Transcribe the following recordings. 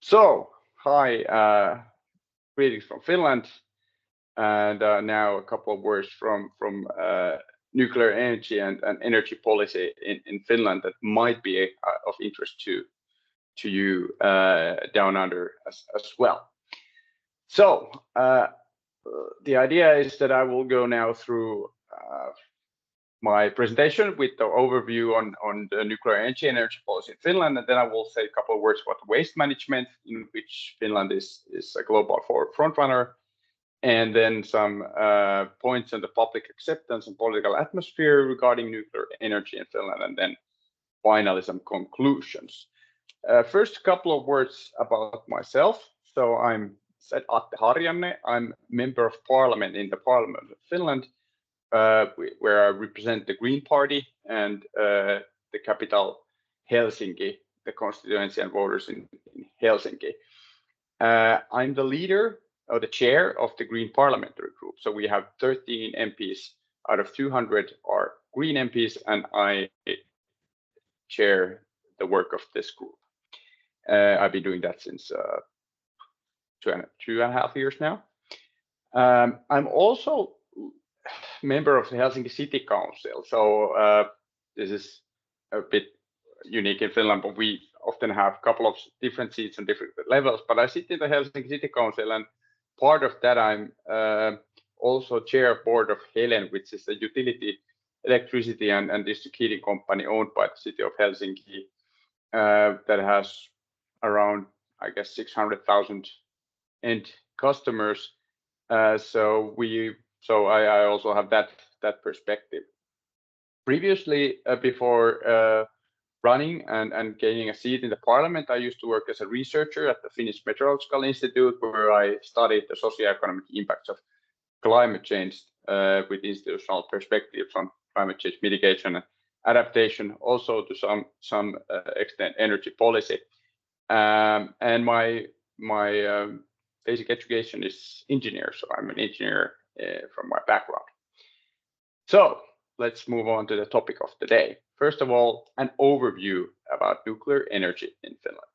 So, hi, greetings from Finland, and now a couple of words from nuclear energy and energy policy in Finland that might be of interest to you down under as well. So, the idea is that I will go now through my presentation with the overview on the nuclear energy policy in Finland, and then I will say a couple of words about waste management, in which Finland is a global frontrunner, and then some points on the public acceptance and political atmosphere regarding nuclear energy in Finland, and then finally some conclusions. First, a couple of words about myself. So I'm Atte Harjanne. I'm member of parliament in the Parliament of Finland, where I represent the Green Party and the capital Helsinki, the constituency and voters in Helsinki. I'm the leader or the chair of the Green Parliamentary group. So we have 13 MPs out of 200 are Green MPs, and I chair the work of this group. I've been doing that since 2.5 years now. I'm also member of the Helsinki City Council. So this is a bit unique in Finland, but we often have a couple of different seats on different levels. But I sit in the Helsinki City Council, and part of that I'm also chair board of Helen, which is a utility electricity and district heating company owned by the city of Helsinki that has around, I guess, 600,000 end customers. So I also have that perspective. Previously, before running and gaining a seat in the parliament, I used to work as a researcher at the Finnish Meteorological Institute, where I studied the socio-economic impacts of climate change with institutional perspectives on climate change mitigation and adaptation, also to some extent energy policy. And my basic education is engineer, so I'm an engineer from my background. So let's move on to the topic of the day. First of all, an overview about nuclear energy in Finland.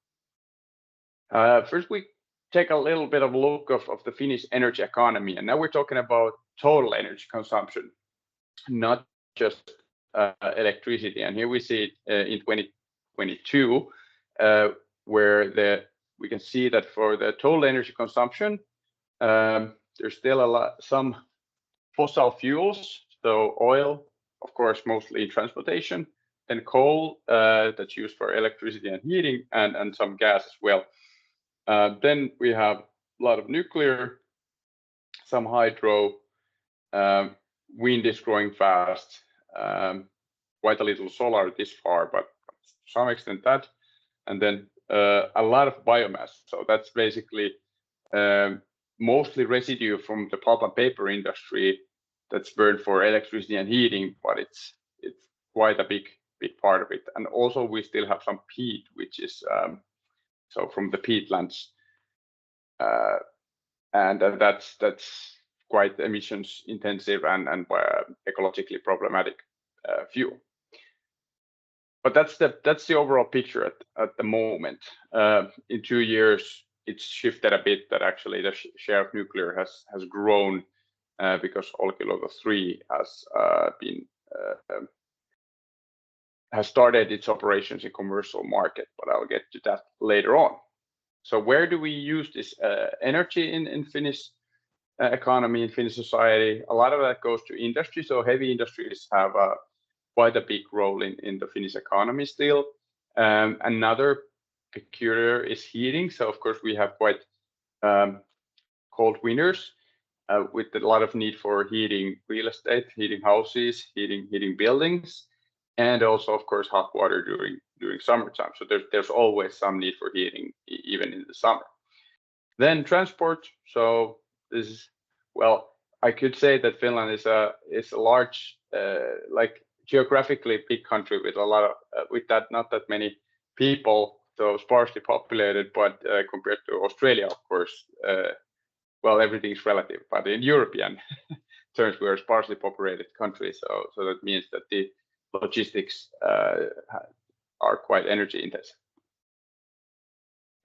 First, we take a little bit of a look of the Finnish energy economy, and now we're talking about total energy consumption, not just electricity. And here we see it in 2022, where we can see that for the total energy consumption, there's still some fossil fuels, so oil, of course, mostly in transportation, then coal that's used for electricity and heating, and some gas as well. Then we have a lot of nuclear, some hydro, wind is growing fast, quite a little solar this far, but to some extent that, and then a lot of biomass. So that's basically mostly residue from the pulp and paper industry that's burned for electricity and heating, but it's quite a big part of it. And also we still have some peat, which is so from the peatlands, and that's quite emissions intensive and ecologically problematic fuel. But that's the overall picture at the moment. In 2 years, it's shifted a bit. That actually the share of nuclear has grown because Olkiluoto 3 has started its operations in commercial market. But I'll get to that later on. So where do we use this energy in Finnish economy, in Finnish society? A lot of that goes to industry. So heavy industries have quite a big role in the Finnish economy still. Another peculiar is heating. So of course we have quite cold winters with a lot of need for heating real estate, heating houses, heating buildings, and also of course hot water during summertime. So there's always some need for heating even in the summer. Then transport. So this is, well, I could say that Finland is a large like geographically big country with a lot of not that many people, so sparsely populated, but compared to Australia, of course, well, everything's relative, but in European terms, we're a sparsely populated country, so that means that the logistics are quite energy intensive.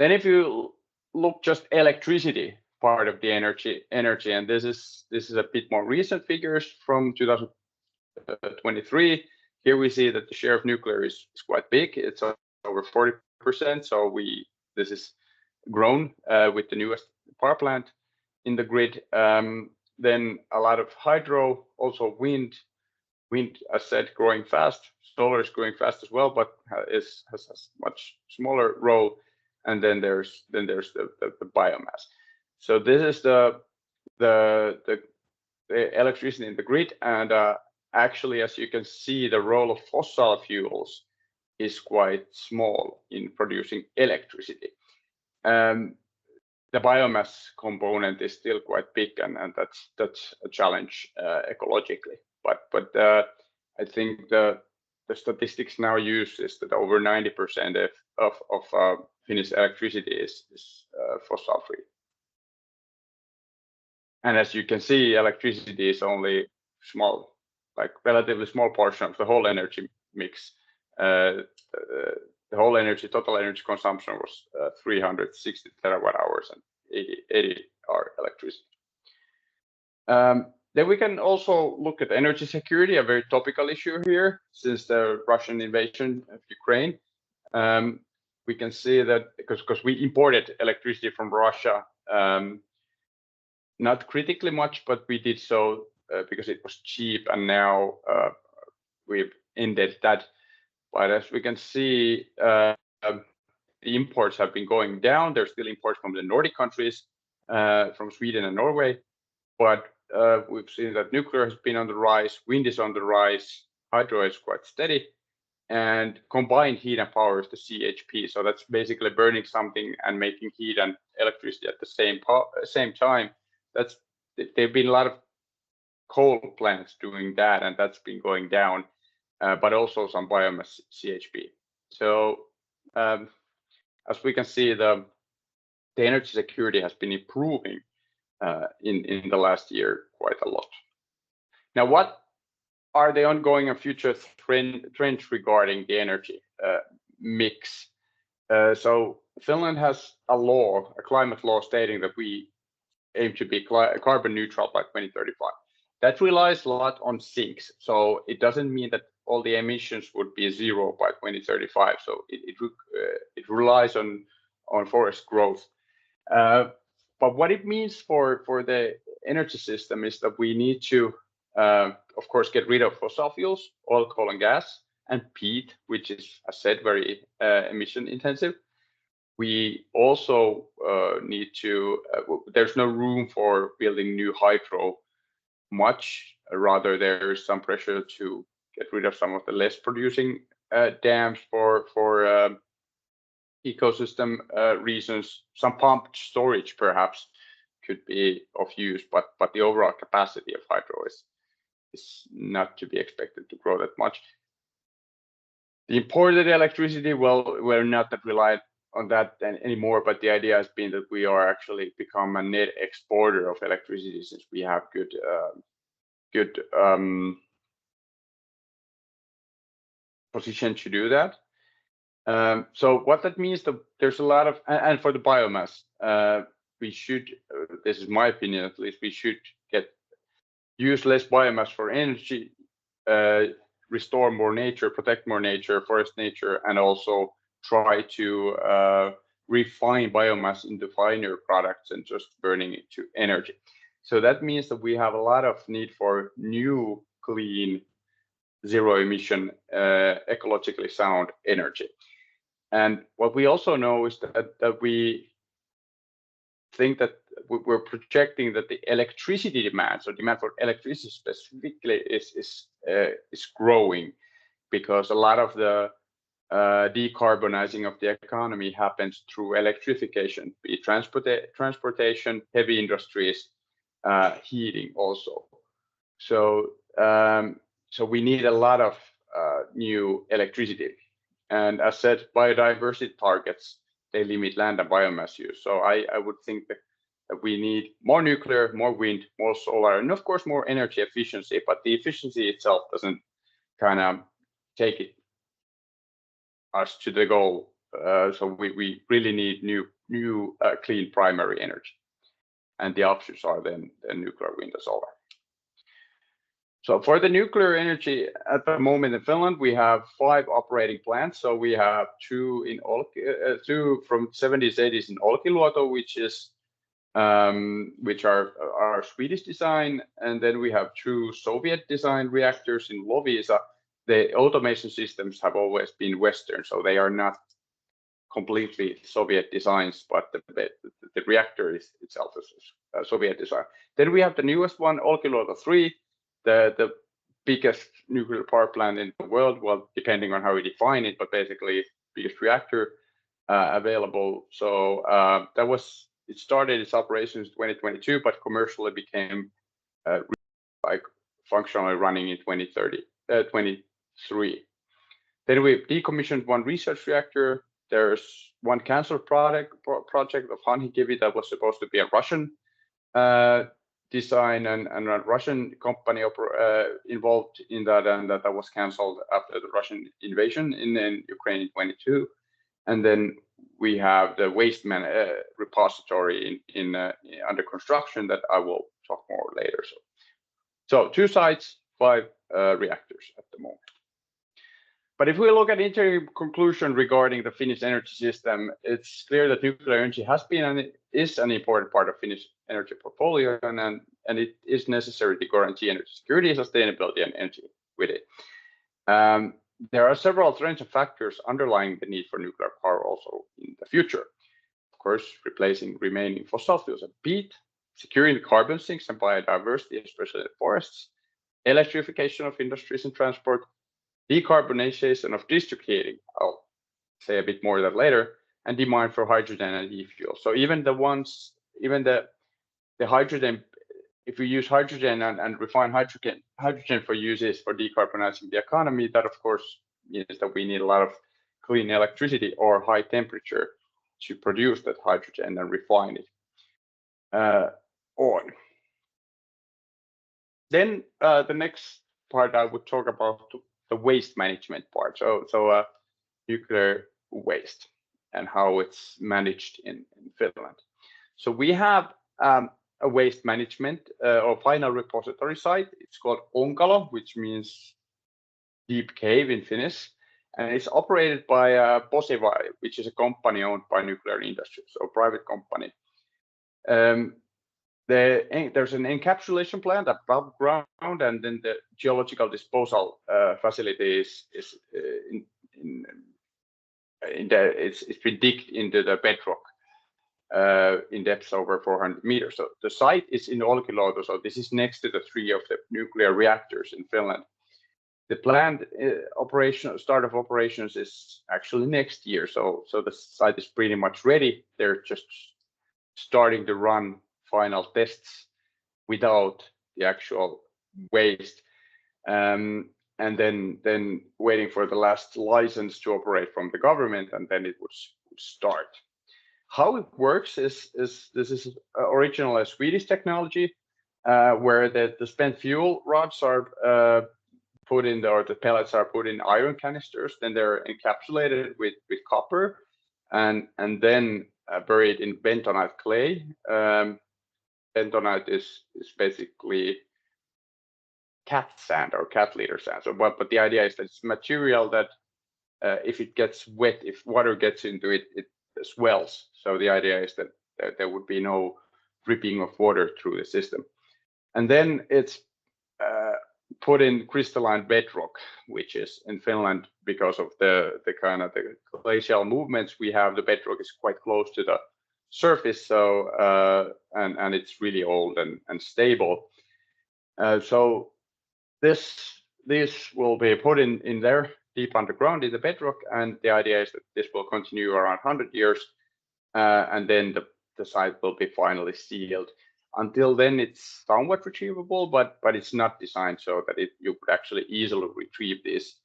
Then if you look just electricity part of the energy, and this is a bit more recent figures from 2023. Here we see that the share of nuclear is quite big. It's over 40%. So this is grown with the newest power plant in the grid. Then a lot of hydro, also wind, as said, growing fast. Solar is growing fast as well, but has a much smaller role. And then there's the biomass. So this is the electricity in the grid, and actually, as you can see, the role of fossil fuels is quite small in producing electricity. The biomass component is still quite big, and that's a challenge ecologically. But I think the statistics now used is that over 90% of Finnish electricity is fossil free. And as you can see, electricity is only small, like relatively small portion of the whole energy mix. The whole total energy consumption was 360 terawatt hours, and 80 are electricity. Then we can also look at energy security, a very topical issue here since the Russian invasion of Ukraine. We can see that because we imported electricity from Russia, not critically much, but we did so because it was cheap, and now we've ended that. But as we can see, the imports have been going down. There's still imports from the Nordic countries, from Sweden and Norway, but we've seen that nuclear has been on the rise, wind is on the rise, hydro is quite steady, and combined heat and power is the CHP. So that's basically burning something and making heat and electricity at the same time. There've been a lot of coal plants doing that, and that's been going down, but also some biomass CHP. So as we can see, the energy security has been improving in the last year quite a lot. Now, what are the ongoing and future trends regarding the energy mix? So Finland has a climate law stating that we aim to be carbon neutral by 2035. That relies a lot on sinks. So it doesn't mean that all the emissions would be zero by 2035. So it relies on forest growth. But what it means for the energy system is that we need to, of course, get rid of fossil fuels, oil, coal, and gas, and peat, which is, as said, very emission intensive. We also need to, there's no room for building new hydro much, rather there is some pressure to get rid of some of the less producing dams for ecosystem reasons. Some pumped storage perhaps could be of use, but the overall capacity of hydro is not to be expected to grow that much. The imported electricity, well, we're not that reliant on that anymore, but the idea has been that we are actually become a net exporter of electricity since we have good position to do that. So what that means, that there's a lot of, and for the biomass, we should, this is my opinion at least, we should use less biomass for energy, restore more nature, protect more nature, forest nature, and also try to refine biomass into finer products and just burning it to energy. So that means that we have a lot of need for new, clean, zero emission, ecologically sound energy. And what we also know is that we think that we're projecting that the electricity demand, so demand for electricity specifically, is growing, because a lot of the decarbonizing of the economy happens through electrification, be it transportation, heavy industries, heating also. So we need a lot of new electricity. And as said, biodiversity targets, they limit land and biomass use. So I would think that we need more nuclear, more wind, more solar, and of course more energy efficiency, but the efficiency itself doesn't kind of take us to the goal So we really need new clean primary energy, and the options are then the nuclear, wind, and solar. So for the nuclear energy at the moment in Finland, we have 5 operating plants. So we have 2 in two from 70s, 80s in Olkiluoto, which are Swedish design, and then we have 2 Soviet design reactors in Loviisa. The automation systems have always been Western, so they are not completely Soviet designs, but the reactor itself is Soviet design. Then we have the newest one, Olkiluoto 3, the biggest nuclear power plant in the world. Well, depending on how we define it, but basically biggest reactor available. So it started its operations in 2022, but commercially became like functionally running in 2023. Then we decommissioned 1 research reactor. There's 1 cancelled project of Hanhikivi that was supposed to be a Russian design and a Russian company involved in that, and that was cancelled after the Russian invasion in Ukraine in 22. And then we have the waste repository under construction that I will talk more later. So 2 sites, 5 reactors at the moment. But if we look at interim conclusion regarding the Finnish energy system, it's clear that nuclear energy has been and is an important part of Finnish energy portfolio, and it is necessary to guarantee energy security, sustainability, and energy with it. There are several trends and factors underlying the need for nuclear power also in the future. Of course, replacing remaining fossil fuels and peat, securing the carbon sinks and biodiversity, especially in the forests, electrification of industries and transport, decarbonization of district heating, I'll say a bit more of that later, and demand for hydrogen and e-fuel. So even the hydrogen, if we use hydrogen and refine hydrogen for uses for decarbonizing the economy, that of course means that we need a lot of clean electricity or high temperature to produce that hydrogen and refine it on. Then the next part I would talk about the waste management part. So nuclear waste and how it's managed in Finland. So we have a waste management or final repository site. It's called Onkalo, which means deep cave in Finnish, and it's operated by Posiva, which is a company owned by nuclear industry, so a private company. There's an encapsulation plant above ground, and then the geological disposal facility is it's been digged into the bedrock in depth over 400 meters. So the site is in Olkiluoto, so this is next to the 3 of the nuclear reactors in Finland. The planned start of operations is actually next year, so the site is pretty much ready. They're just starting to run final tests without the actual waste, and then waiting for the last license to operate from the government, and then it would start. How it works is this is originally a Swedish technology where the spent fuel rods are put in, or the pellets are put in iron canisters, then they're encapsulated with copper and then buried in bentonite clay. Bentonite is basically cat sand or cat litter sand. So, but the idea is that it's material that if it gets wet, if water gets into it, it swells. So the idea is that there would be no dripping of water through the system. And then it's put in crystalline bedrock, which is in Finland, because of the kind of the glacial movements we have, the bedrock is quite close to the surface, so and it's really old and stable. So this will be put in there deep underground in the bedrock, and the idea is that this will continue around 100 years, and then the site will be finally sealed. Until then, it's somewhat retrievable, but it's not designed so that you could actually easily retrieve this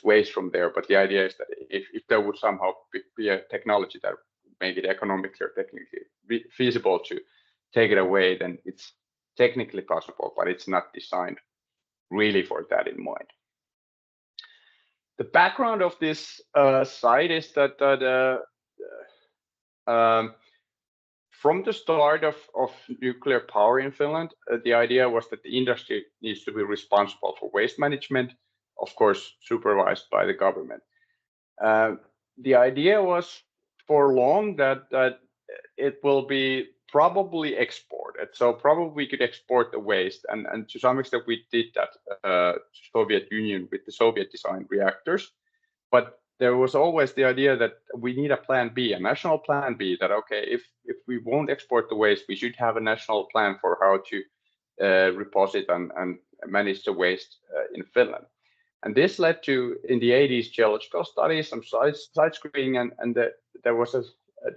waste from there. But the idea is that if there would somehow be a technology that would make it economically or technically feasible to take it away, then it's technically possible, but it's not designed really for that in mind. The background of this site is that from the start of nuclear power in Finland, the idea was that the industry needs to be responsible for waste management, of course, supervised by the government. The idea was for long that it will be probably exported. So probably we could export the waste, and to some extent we did that Soviet Union with the Soviet designed reactors. But there was always the idea that we need a plan B, a national plan B, that okay, if we won't export the waste, we should have a national plan for how to reposit and manage the waste in Finland. And this led to, in the 80s, geological studies, some site screening, and there was a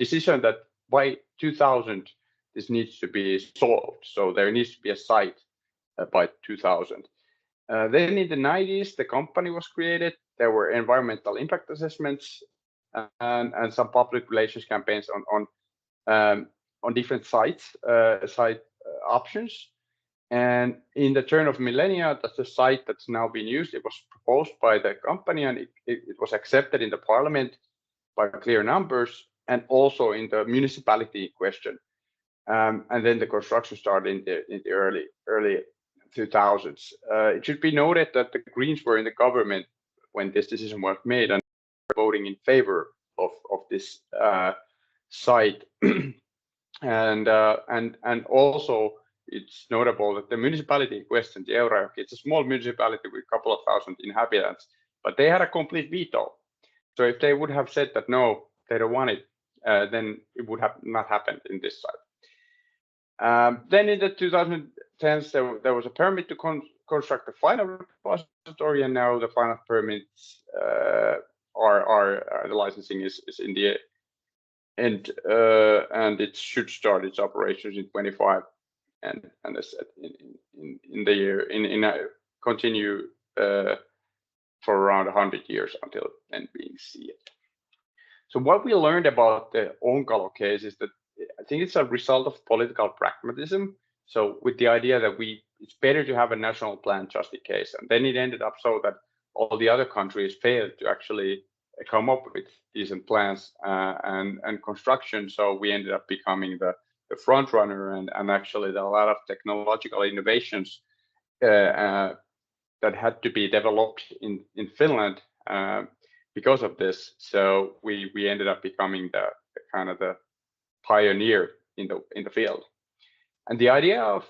decision that by 2000, this needs to be solved. So there needs to be a site by 2000. Then in the 90s, the company was created. There were environmental impact assessments and some public relations campaigns on different site options. And in the turn of millennia, that's the site that's now being used. It was proposed by the company, and it was accepted in the parliament by clear numbers, and also in the municipality question. And then the construction started in the early 2000s. It should be noted that the Greens were in the government when this decision was made, and voting in favor of this site. and also, it's notable that the municipality in question, the Eurajoki, it's a small municipality with a couple of thousand inhabitants, but they had a complete veto. So if they would have said that no, they don't want it, then it would have not happened in this site. Then in the 2010s, there was a permit to construct the final repository, and now the final permits the licensing is in the end, and it should start its operations in 25. And as said, in the year, continue for around 100 years until then being sealed. So what we learned about the Onkalo case is that I think it's a result of political pragmatism. So with the idea that it's better to have a national plan just in case, and then it ended up so that all the other countries failed to actually come up with decent plans and construction. So we ended up becoming the front runner, and actually there are a lot of technological innovations that had to be developed in Finland because of this. So we ended up becoming the kind of the pioneer in the field. And the idea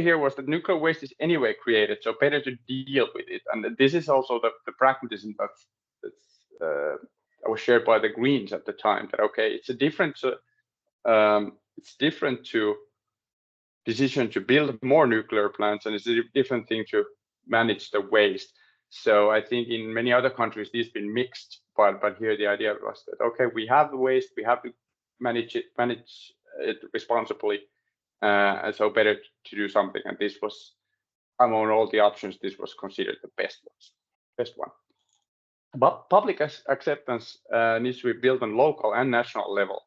here was that nuclear waste is anyway created, so better to deal with it. And this is also the pragmatism that was shared by the Greens at the time. That okay, it's a different to decision to build more nuclear plants, and it's a different thing to manage the waste. So I think in many other countries this has been mixed, but here the idea was that okay, we have the waste, we have to manage it responsibly, and so better to do something. And this was, among all the options, this was considered the best one. But public acceptance needs to be built on local and national level.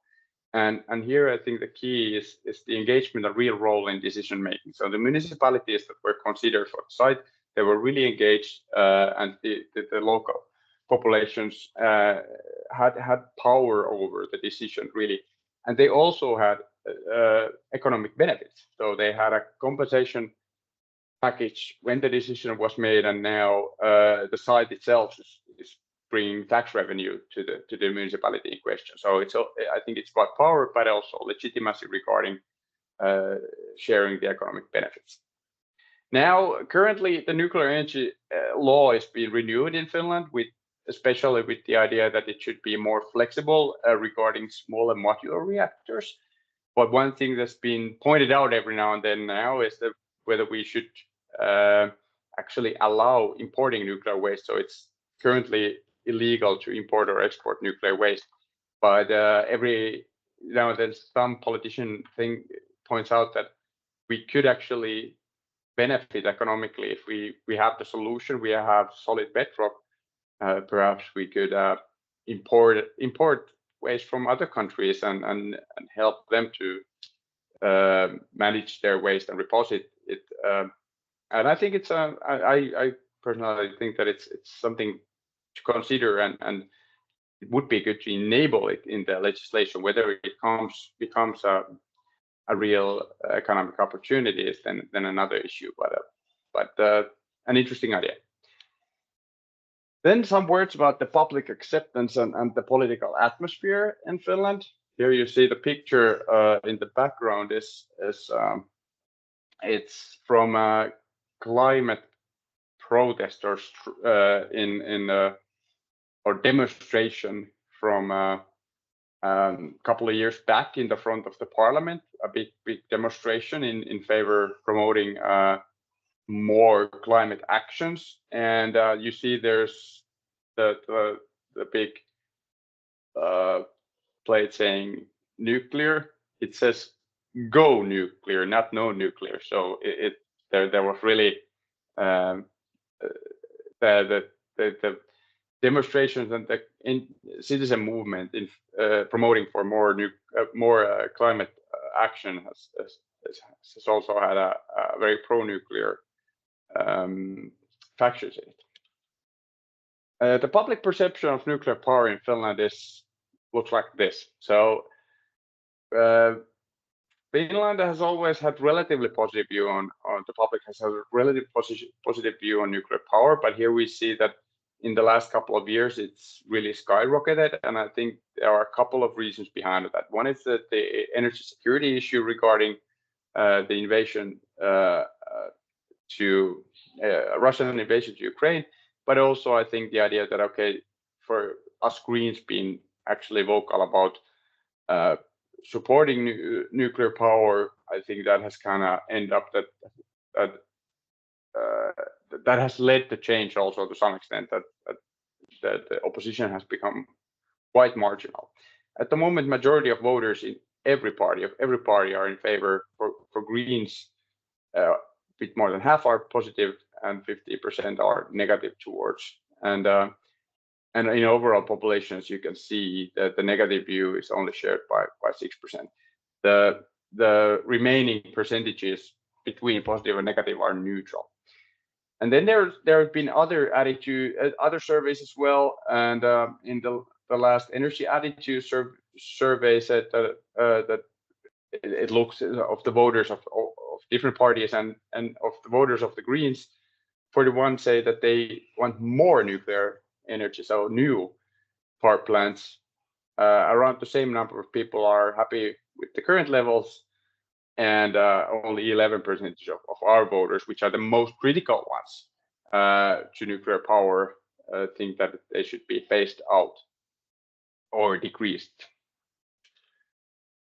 And here I think the key is the engagement, a real role in decision making. So the municipalities that were considered for the site, they were really engaged, and the local populations had power over the decision really, and they also had economic benefits. So they had a compensation package when the decision was made, and now the site itself is bringing tax revenue to the municipality in question. So I think it's about power, but also legitimacy regarding sharing the economic benefits. Now, currently, the nuclear energy law is being renewed in Finland, especially with the idea that it should be more flexible regarding smaller modular reactors. But one thing that's been pointed out every now and then now is that whether we should actually allow importing nuclear waste. So it's currently illegal to import or export nuclear waste. But every now and then some politician points out that we could actually benefit economically if we have the solution, we have solid bedrock. Perhaps we could import waste from other countries and help them to manage their waste and reposit it. And I think it's I personally think that it's something consider, and it would be good to enable it in the legislation. Whether it becomes a real economic opportunity is then another issue, but an interesting idea. Then some words about the public acceptance and the political atmosphere in Finland. Here you see the picture in the background is it's from climate protesters or demonstration from a couple of years back in the front of the parliament, a big demonstration in favor of promoting more climate actions. And you see there's the big plate saying nuclear. It says go nuclear, not no nuclear. So there was really the demonstrations and the citizen movement in promoting for more climate action has also had a very pro-nuclear factions in it. The public perception of nuclear power in Finland looks like this. So Finland has always had relatively positive view on the public has had a relatively positive view on nuclear power, but here we see that in the last couple of years it's really skyrocketed, and I think there are a couple of reasons behind that. One is that the energy security issue regarding the invasion to Russian invasion to Ukraine, but also I think the idea that okay, for us Greens being actually vocal about supporting nuclear power, I think that has kind of ended up that has led to change also to some extent, that the opposition has become quite marginal. At the moment, majority of voters in every party are in favor. For Greens, a bit more than half are positive and 50% are negative towards. And in overall populations, you can see that the negative view is only shared by 6%. The remaining percentages between positive and negative are neutral. And then there have been other surveys as well. And in the last energy attitude survey said that it looks of the voters of different parties and of the voters of the Greens, 41 say that they want more nuclear energy, so new power plants. Around the same number of people are happy with the current levels, and only 11% of our voters, which are the most critical ones to nuclear power, think that they should be phased out or decreased.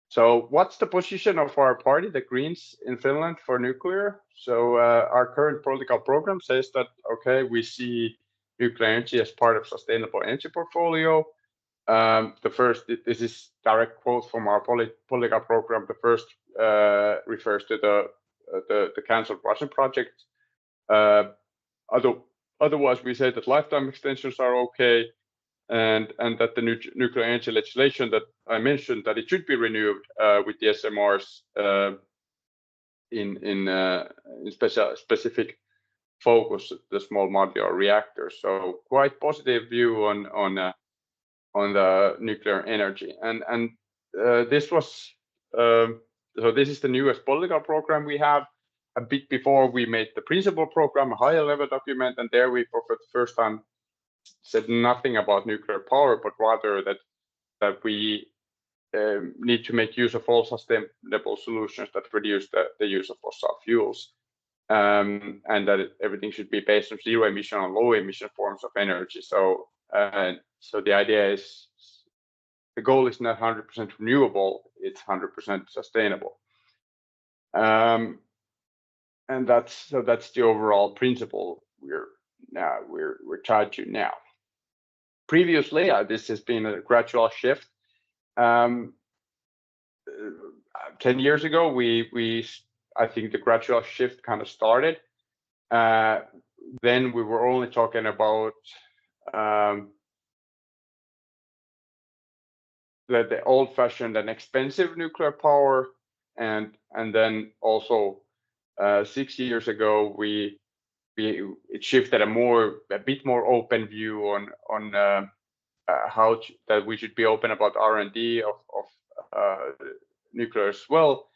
So what's the position of our party, the Greens in Finland, for nuclear? So our current political program says that, okay, we see nuclear energy as part of sustainable energy portfolio. This is direct quote from our political program. The first refers to the cancelled Russian project. Otherwise, we say that lifetime extensions are okay, and that the nuclear energy legislation that I mentioned, that it should be renewed with the SMRs in specific focus, the small modular reactors. So quite positive view on the nuclear energy, and this was so this is the newest political program we have. A bit before we made the principal program, a higher level document, and there we for the first time said nothing about nuclear power, but rather that we need to make use of all sustainable solutions that reduce the use of fossil fuels, and that everything should be based on zero emission or low emission forms of energy. So the idea is the goal is not 100% renewable; it's 100% sustainable. And that's the overall principle we're tied to now. Previously, this has been a gradual shift. 10 years ago, I think the gradual shift kind of started. Then we were only talking about the old-fashioned and expensive nuclear power, and then also 6 years ago we it shifted a bit more open view on that we should be open about R&D of nuclear as well,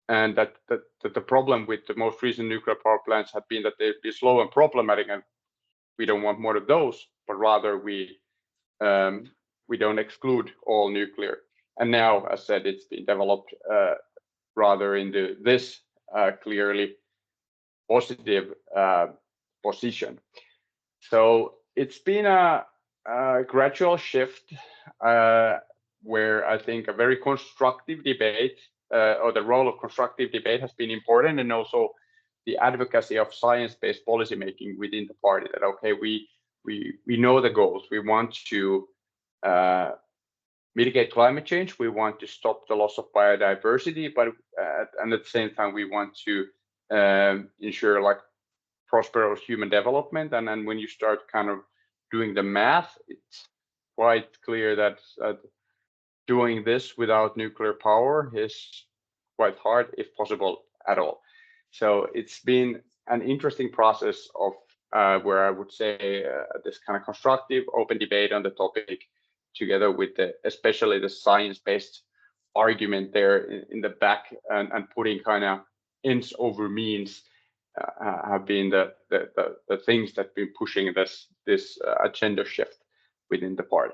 and that the problem with the most recent nuclear power plants have been that they'd be slow and problematic, and we don't want more of those, but rather we don't exclude all nuclear. And now, as said, it's been developed rather into this clearly positive position. So it's been a gradual shift where I think a very constructive debate or the role of constructive debate has been important, and also the advocacy of science-based policymaking within the party. That okay, we know the goals. We want to mitigate climate change. We want to stop the loss of biodiversity, but and at the same time we want to ensure like prosperous human development. And then when you start kind of doing the math, it's quite clear that doing this without nuclear power is quite hard, if possible at all. So it's been an interesting process of where I would say this kind of constructive open debate on the topic, together with especially the science-based argument there in the back, and putting kind of ends over means have been the things that have been pushing this agenda shift within the party.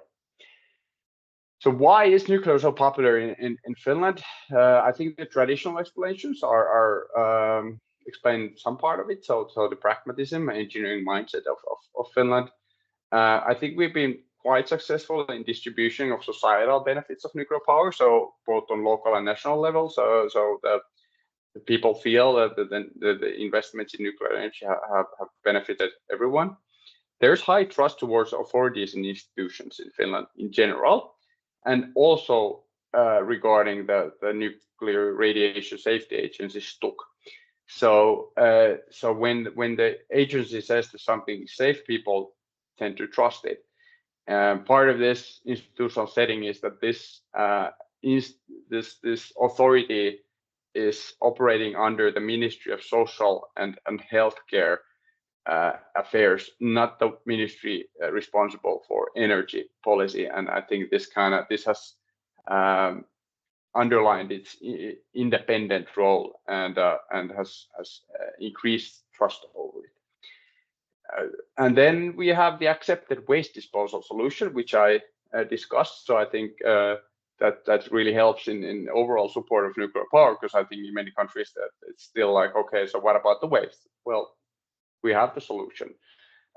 So why is nuclear so popular in Finland? I think the traditional explanations are explain some part of it. So the pragmatism, engineering mindset of Finland. I think we've been quite successful in distribution of societal benefits of nuclear power. So both on local and national level. So the people feel that the investments in nuclear energy have benefited everyone. There's high trust towards authorities and institutions in Finland in general, and also regarding the Nuclear Radiation Safety Agency, STUK. So when the agency says that something is safe, people tend to trust it. Part of this institutional setting is that this authority is operating under the Ministry of Social and Healthcare Affairs, not the ministry responsible for energy policy. And I think this has underlined its independent role and has increased trust over it. And then we have the accepted waste disposal solution, which I discussed. So I think that really helps in overall support of nuclear power, because I think in many countries that it's still like, okay, so what about the waste? Well, we have the solution.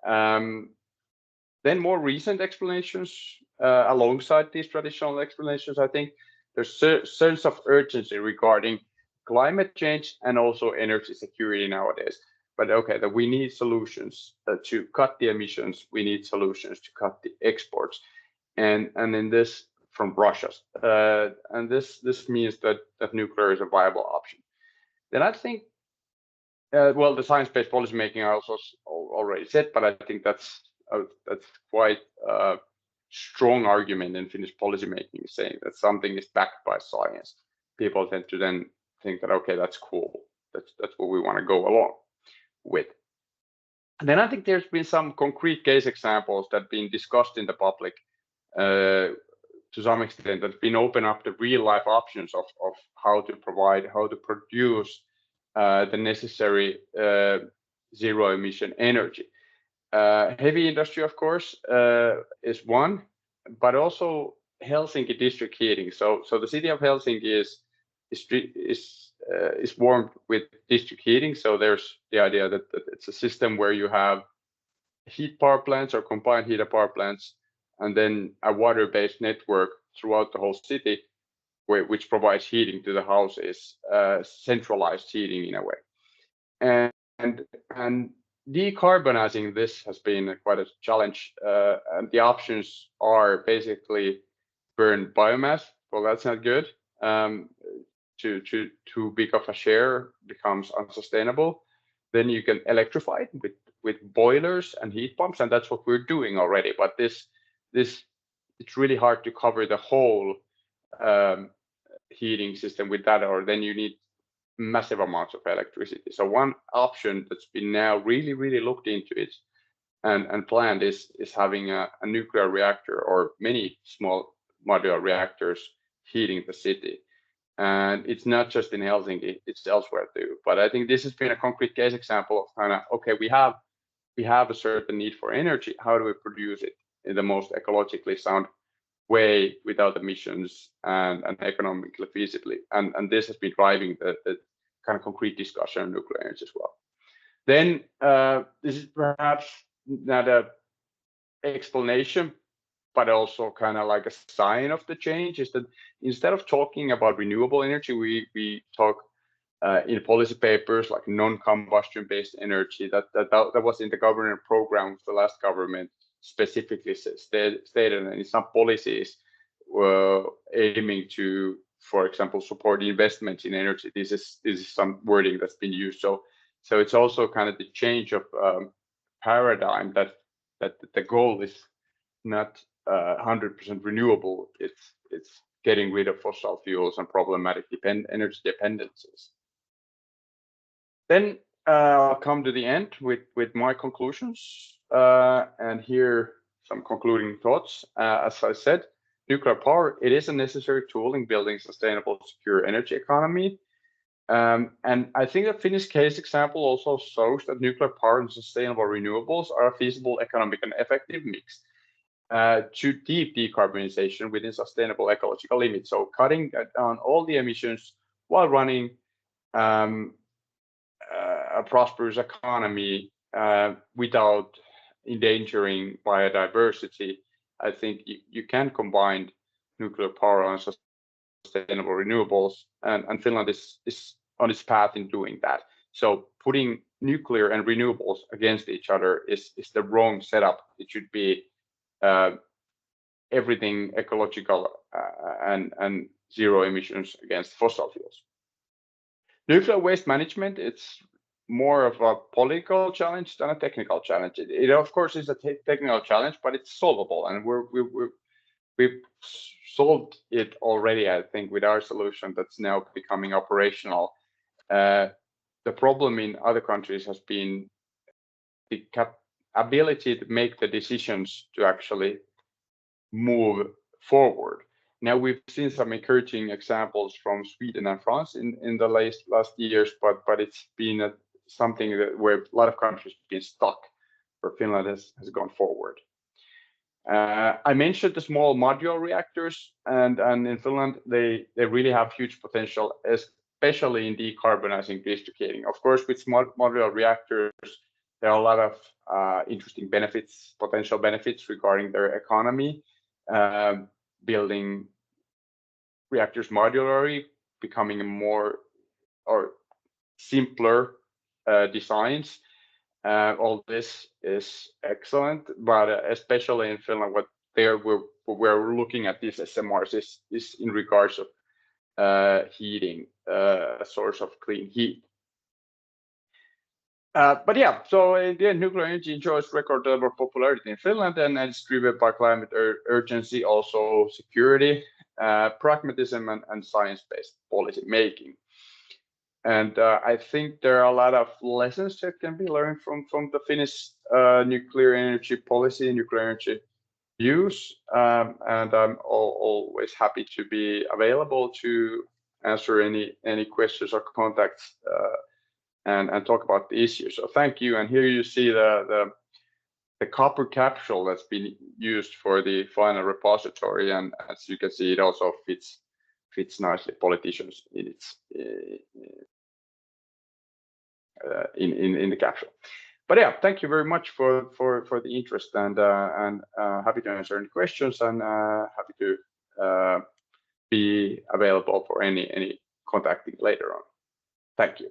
Then more recent explanations alongside these traditional explanations, I think there's a sense of urgency regarding climate change and also energy security nowadays. But okay, that we need solutions to cut the emissions. We need solutions to cut the exports, and in this from Russia, and this means that nuclear is a viable option. Then I think, well, the science-based policymaking I also already said, but I think that's quite a strong argument in Finnish policymaking, saying that something is backed by science. People tend to then think that okay, that's cool. That's what we want to go along with. And then I think there's been some concrete case examples that have been discussed in the public to some extent, that have been open up the real life options of how to produce the necessary zero emission energy. Heavy industry, of course, is one, but also Helsinki district heating. So the city of Helsinki is warmed with district heating. So there's the idea that it's a system where you have heat power plants or combined heat and power plants, and then a water-based network throughout the whole city, which provides heating to the houses, centralized heating in a way. And decarbonizing this has been quite a challenge, and the options are basically burn biomass. Well, that's not good. Too big of a share becomes unsustainable. Then you can electrify it with boilers and heat pumps, and that's what we're doing already. But this it's really hard to cover the whole heating system with that, or then you need massive amounts of electricity. So one option that's been now really looked into it and planned is having a nuclear reactor or many small modular reactors heating the city. And it's not just in Helsinki, it's elsewhere too. But I think this has been a concrete case example of kind of, okay, we have a certain need for energy. How do we produce it in the most ecologically sound way without emissions and economically feasibly? And this has been driving the kind of concrete discussion on nuclear energy as well. Then this is perhaps not a explanation, but also kind of like a sign of the change, is that instead of talking about renewable energy, we talk in policy papers like non-combustion based energy. That was in the government program of the last government, specifically stated, and in some policies were aiming to, for example, support investments in energy. This is some wording that's been used. So it's also kind of the change of paradigm that the goal is not 100% renewable. It's getting rid of fossil fuels and problematic energy dependencies. Then I'll come to the end with my conclusions, and here some concluding thoughts. As I said, nuclear power, it is a necessary tool in building sustainable, secure energy economy. And I think the Finnish case example also shows that nuclear power and sustainable renewables are a feasible, economic, and effective mix to deep decarbonization within sustainable ecological limits. So cutting down all the emissions while running a prosperous economy without endangering biodiversity. I think you can combine nuclear power and sustainable renewables, and Finland is on its path in doing that. So putting nuclear and renewables against each other is the wrong setup. It should be everything ecological and zero emissions against fossil fuels. Nuclear waste management, it's more of a political challenge than a technical challenge. It of course is a technical challenge, but it's solvable, and we've solved it already, I think, with our solution that's now becoming operational. The problem in other countries has been the ability to make the decisions to actually move forward. Now we've seen some encouraging examples from Sweden and France in the last years, but it's been something where a lot of countries have been stuck, where Finland has gone forward. I mentioned the small modular reactors, and in Finland they really have huge potential, especially in decarbonizing district heating. Of course, with small modular reactors, there are a lot of interesting benefits, potential benefits regarding their economy. Building reactors modularly, becoming more or simpler designs. All this is excellent, but especially in Finland, what we're looking at these SMRs is in regards of heating, a source of clean heat. But yeah, so in the end, nuclear energy enjoys record level popularity in Finland, and it's driven by climate urgency, also security, pragmatism, and science-based policy making. And I think there are a lot of lessons that can be learned from the Finnish nuclear energy policy, nuclear energy use, and I'm always happy to be available to answer any questions or contacts and talk about the issue. So thank you. And here you see the copper capsule that's been used for the final repository, and as you can see, it also fits nicely politicians in its in the capsule. But yeah, thank you very much for the interest, and happy to answer any questions, and happy to be available for any contacting later on. Thank you.